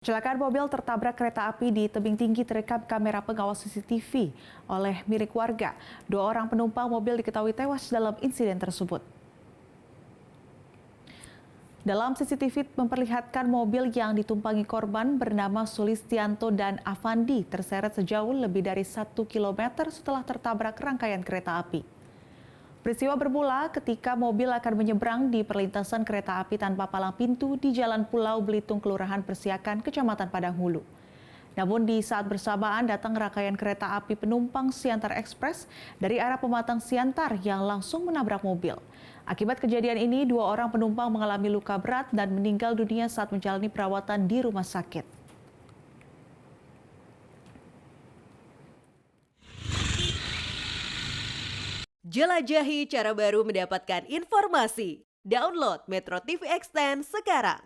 Kecelakaan mobil tertabrak kereta api di tebing tinggi terekam kamera pengawas CCTV oleh milik warga. 2 orang penumpang mobil diketahui tewas dalam insiden tersebut. Dalam CCTV memperlihatkan mobil yang ditumpangi korban bernama Sulistianto dan Avandi terseret sejauh lebih dari 1 kilometer setelah tertabrak rangkaian kereta api. Peristiwa bermula ketika mobil akan menyeberang di perlintasan kereta api tanpa palang pintu di Jalan Pulau Belitung, Kelurahan Persiakan, Kecamatan Padang Hulu. Namun di saat bersamaan datang rangkaian kereta api penumpang Siantar Express dari arah Pematang Siantar yang langsung menabrak mobil. Akibat kejadian ini, 2 orang penumpang mengalami luka berat dan meninggal dunia saat menjalani perawatan di rumah sakit. Jelajahi cara baru mendapatkan informasi. Download Metro TV Extend sekarang.